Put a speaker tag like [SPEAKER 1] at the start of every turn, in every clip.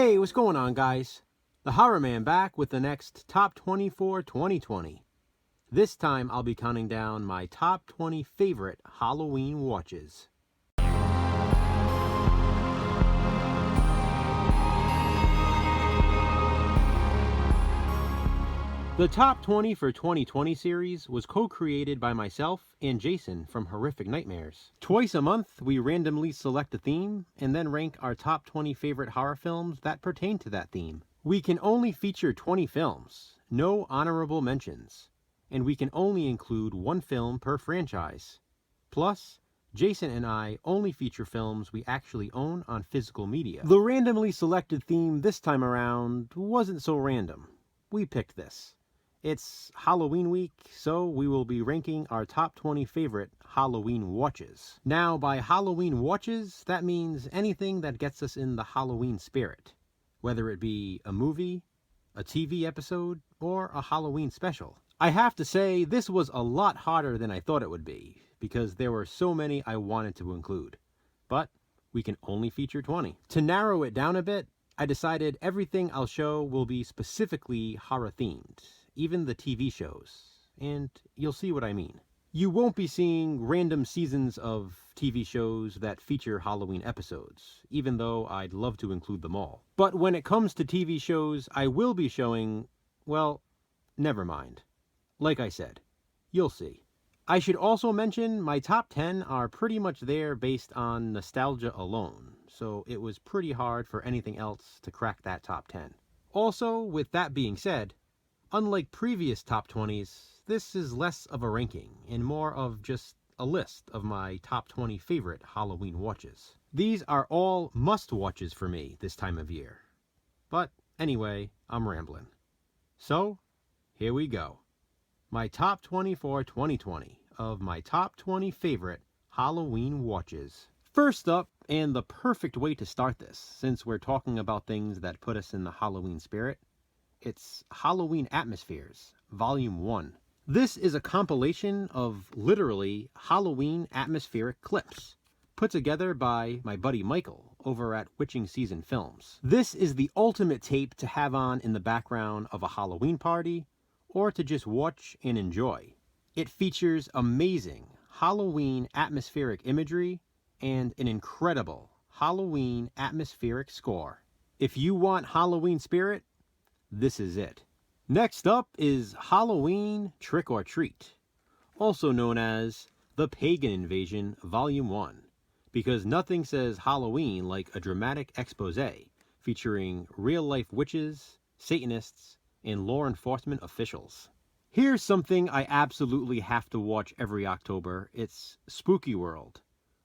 [SPEAKER 1] Hey, what's going on, guys? The Horror Man back with the next Top 20 for 2020. This time I'll be counting down my top 20 favorite Halloween watches. The Top 20 for 2020 series was co-created by myself and Jason from Horrific Nightmares. Twice a month, we randomly select a theme and then rank our top 20 favorite horror films that pertain to that theme. We can only feature 20 films, no honorable mentions, and we can only include one film per franchise. Plus, Jason and I only feature films we actually own on physical media. The randomly selected theme this time around wasn't so random. We picked this. It's Halloween week, so we will be ranking our top 20 favorite Halloween watches. Now, by Halloween watches, that means anything that gets us in the Halloween spirit, whether it be a movie, a TV episode, or a Halloween special. I have to say, this was a lot harder than I thought it would be, because there were so many I wanted to include. But we can only feature 20. To narrow it down a bit, I decided everything I'll show will be specifically horror themed, even the TV shows, and you'll see what I mean. You won't be seeing random seasons of TV shows that feature Halloween episodes, even though I'd love to include them all. But when it comes to TV shows, I will be showing, well, never mind. Like I said, you'll see. I should also mention my top 10 are pretty much there based on nostalgia alone, so it was pretty hard for anything else to crack that top 10. Also, with that being said, unlike previous top 20s, this is less of a ranking and more of just a list of my top 20 favorite Halloween watches. These are all must-watches for me this time of year. But anyway, I'm rambling. So, here we go. My top 20 for 2020 of my top 20 favorite Halloween watches. First up, and the perfect way to start this, since we're talking about things that put us in the Halloween spirit, it's Halloween Atmospheres, Volume 1. This is a compilation of literally Halloween atmospheric clips, put together by my buddy Michael over at Witching Season Films. This is the ultimate tape to have on in the background of a Halloween party, or to just watch and enjoy. It features amazing Halloween atmospheric imagery and an incredible Halloween atmospheric score. If you want Halloween spirit, this is it. Next up is Halloween Trick or Treat, also known as The Pagan Invasion Volume 1, because nothing says Halloween like a dramatic expose featuring real-life witches, Satanists, and law enforcement officials. Here's something I absolutely have to watch every October. It's Spooky World,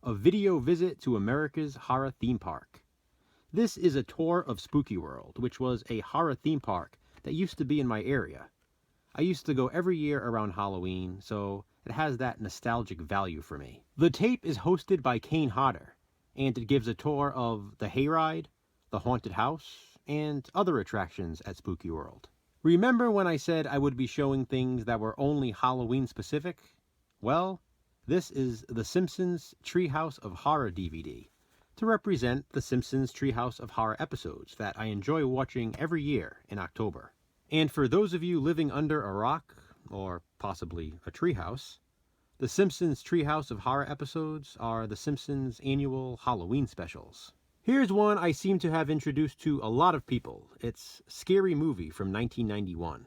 [SPEAKER 1] a video visit to America's horror theme park. This is a tour of Spooky World, which was a horror theme park that used to be in my area. I used to go every year around Halloween, so it has that nostalgic value for me. The tape is hosted by Kane Hodder, and it gives a tour of the Hayride, the Haunted House, and other attractions at Spooky World. Remember when I said I would be showing things that were only Halloween specific? Well, this is The Simpsons Treehouse of Horror DVD, to represent The Simpsons Treehouse of Horror episodes that I enjoy watching every year in October. And for those of you living under a rock, or possibly a treehouse, The Simpsons Treehouse of Horror episodes are The Simpsons' annual Halloween specials. Here's one I seem to have introduced to a lot of people. It's Scary Movie from 1991.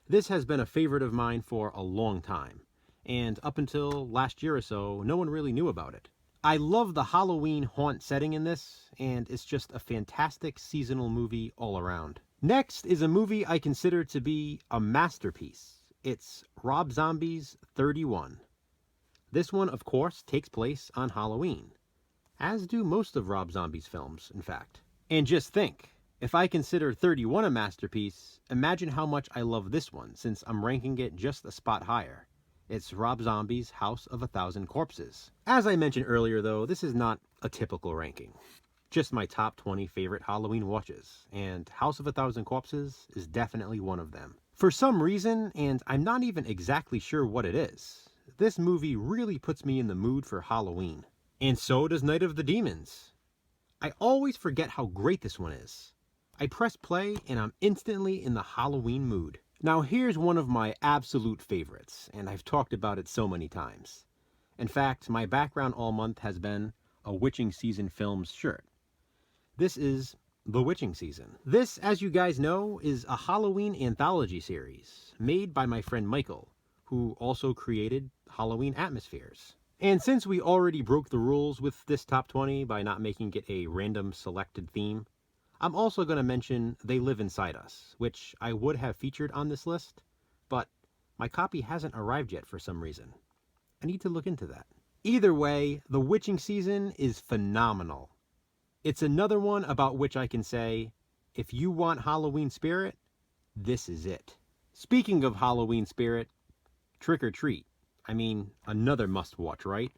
[SPEAKER 1] This has been a favorite of mine for a long time, and up until last year or so, no one really knew about it. I love the Halloween haunt setting in this, and it's just a fantastic seasonal movie all around. Next is a movie I consider to be a masterpiece. It's Rob Zombie's 31. This one, of course, takes place on Halloween, as do most of Rob Zombie's films, in fact. And just think, if I consider 31 a masterpiece, imagine how much I love this one, since I'm ranking it just a spot higher. It's Rob Zombie's House of a Thousand Corpses. As I mentioned earlier, though, this is not a typical ranking. Just my top 20 favorite Halloween watches, and House of a Thousand Corpses is definitely one of them. For some reason, and I'm not even exactly sure what it is, this movie really puts me in the mood for Halloween. And so does Night of the Demons. I always forget how great this one is. I press play and I'm instantly in the Halloween mood. Now here's one of my absolute favorites, and I've talked about it so many times. In fact, my background all month has been a Witching Season Films shirt. This is The Witching Season. This, as you guys know, is a Halloween anthology series made by my friend Michael, who also created Halloween Atmospheres. And since we already broke the rules with this top 20 by not making it a random selected theme, I'm also going to mention They Live Inside Us, which I would have featured on this list, but my copy hasn't arrived yet for some reason. I need to look into that. Either way, The Witching Season is phenomenal. It's another one about which I can say, if you want Halloween spirit, this is it. Speaking of Halloween spirit, Trick or Treat. I mean, another must-watch, right?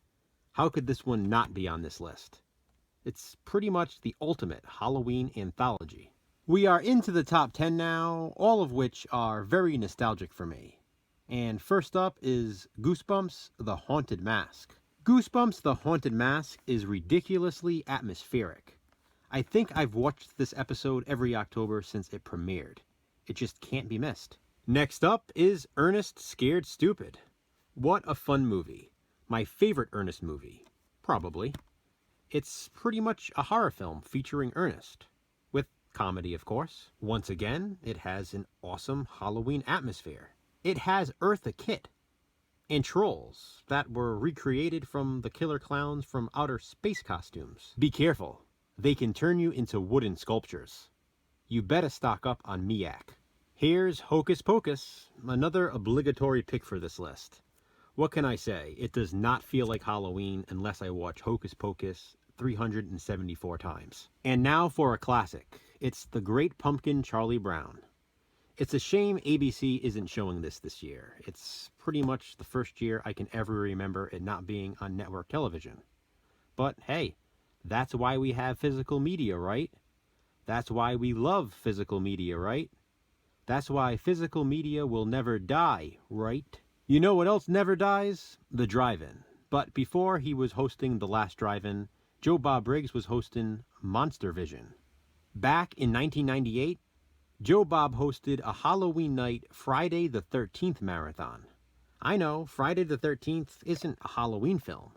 [SPEAKER 1] How could this one not be on this list? It's pretty much the ultimate Halloween anthology. We are into the top 10 now, all of which are very nostalgic for me. And first up is Goosebumps: The Haunted Mask. Goosebumps: The Haunted Mask is ridiculously atmospheric. I think I've watched this episode every October since it premiered. It just can't be missed. Next up is Ernest Scared Stupid. What a fun movie. My favorite Ernest movie. Probably. It's pretty much a horror film featuring Ernest. With comedy, of course. Once again, it has an awesome Halloween atmosphere. It has Eartha Kitt and trolls that were recreated from the killer clowns from outer space costumes. Be careful, they can turn you into wooden sculptures. You better stock up on Miak. Here's Hocus Pocus, another obligatory pick for this list. What can I say? It does not feel like Halloween unless I watch Hocus Pocus 374 times. And now for a classic. It's The Great Pumpkin Charlie Brown. It's a shame ABC isn't showing this year. It's pretty much the first year I can ever remember it not being on network television. But hey, that's why we have physical media, right? That's why we love physical media, right? That's why physical media will never die, right? You know what else never dies? The Drive-In. But before he was hosting The Last Drive-In, Joe Bob Briggs was hosting Monster Vision. Back in 1998, Joe Bob hosted a Halloween night Friday the 13th marathon. I know, Friday the 13th isn't a Halloween film,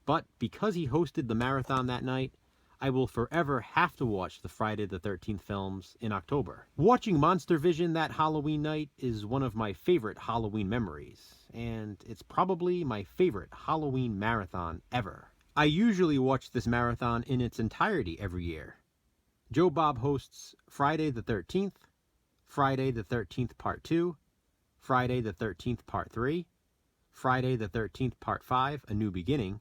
[SPEAKER 1] but because he hosted the marathon that night, I will forever have to watch the Friday the 13th films in October. Watching Monster Vision that Halloween night is one of my favorite Halloween memories, and it's probably my favorite Halloween marathon ever. I usually watch this marathon in its entirety every year. Joe Bob hosts Friday the 13th, Friday the 13th Part 2, Friday the 13th Part 3, Friday the 13th Part 5, A New Beginning,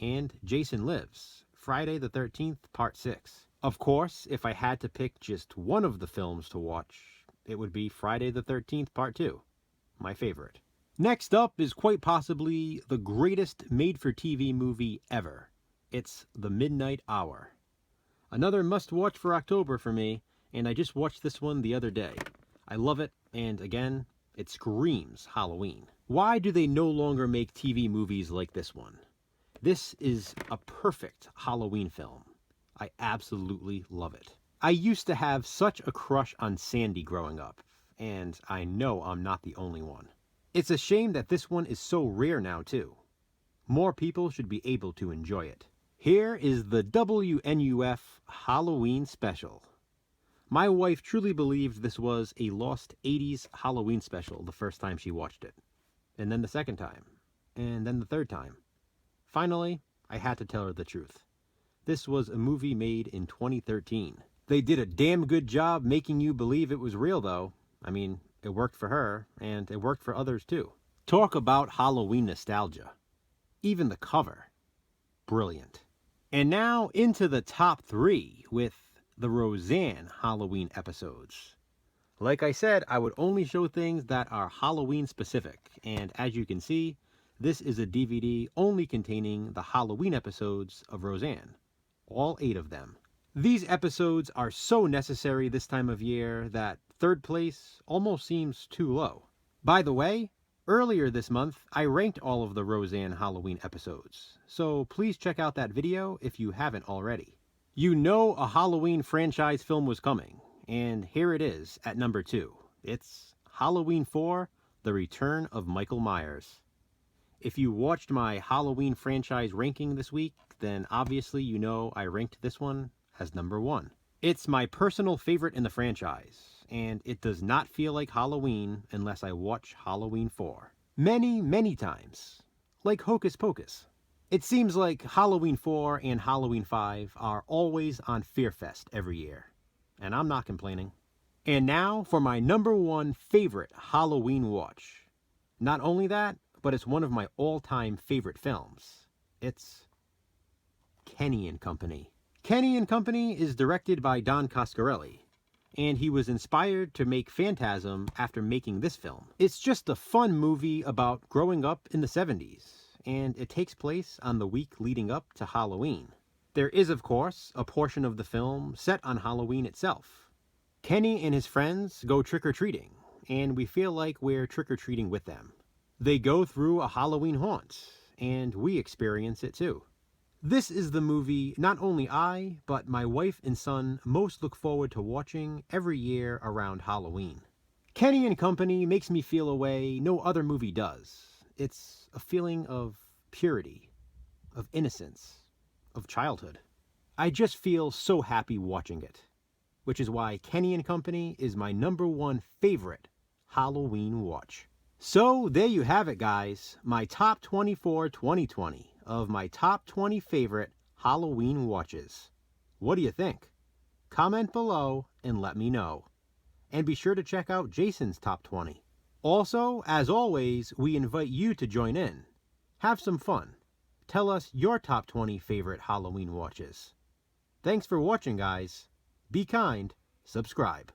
[SPEAKER 1] and Jason Lives, Friday the 13th Part 6. Of course, if I had to pick just one of the films to watch, it would be Friday the 13th Part 2, my favorite. Next up is quite possibly the greatest made-for-TV movie ever. It's The Midnight Hour. Another must-watch for October for me, and I just watched this one the other day. I love it, and again, it screams Halloween. Why do they no longer make TV movies like this one? This is a perfect Halloween film. I absolutely love it. I used to have such a crush on Sandy growing up, and I know I'm not the only one. It's a shame that this one is so rare now, too. More people should be able to enjoy it. Here is the WNUF Halloween Special. My wife truly believed this was a lost 80s Halloween special the first time she watched it. And then the second time. And then the third time. Finally, I had to tell her the truth. This was a movie made in 2013. They did a damn good job making you believe it was real, though. I mean, it worked for her, and it worked for others, too. Talk about Halloween nostalgia. Even the cover. Brilliant. And now into the top 3 with the Roseanne Halloween episodes. Like I said, I would only show things that are Halloween specific, and as you can see, this is a DVD only containing the Halloween episodes of Roseanne. All 8 of them. These episodes are so necessary this time of year that third place almost seems too low. By the way, earlier this month, I ranked all of the Roseanne Halloween episodes, so please check out that video if you haven't already. You know a Halloween franchise film was coming, And here it is at number 2. It's Halloween 4, The Return of Michael Myers. If you watched my Halloween franchise ranking this week, then obviously you know I ranked this one as number 1. It's my personal favorite in the franchise, and it does not feel like Halloween unless I watch Halloween 4. Many, many times. Like Hocus Pocus. It seems like Halloween 4 and Halloween 5 are always on Fear Fest every year, and I'm not complaining. And now for my number 1 favorite Halloween watch. Not only that, but it's one of my all-time favorite films. It's Kenny and Company. Kenny and Company is directed by Don Coscarelli, and he was inspired to make Phantasm after making this film. It's just a fun movie about growing up in the 70s, and it takes place on the week leading up to Halloween. There is, of course, a portion of the film set on Halloween itself. Kenny and his friends go trick-or-treating, and we feel like we're trick-or-treating with them. They go through a Halloween haunt, and we experience it too. This is the movie not only I, but my wife and son most look forward to watching every year around Halloween. Kenny and Company makes me feel a way no other movie does. It's a feeling of purity, of innocence, of childhood. I just feel so happy watching it, which is why Kenny and Company is my number 1 favorite Halloween watch. So there you have it, guys, my top 20 for 2020 of my top 20 favorite Halloween watches. What do you think? Comment below and let me know. And be sure to check out Jason's top 20. Also, as always, we invite you to join in. Have some fun. Tell us your top 20 favorite Halloween watches. Thanks for watching, guys. Be kind, subscribe.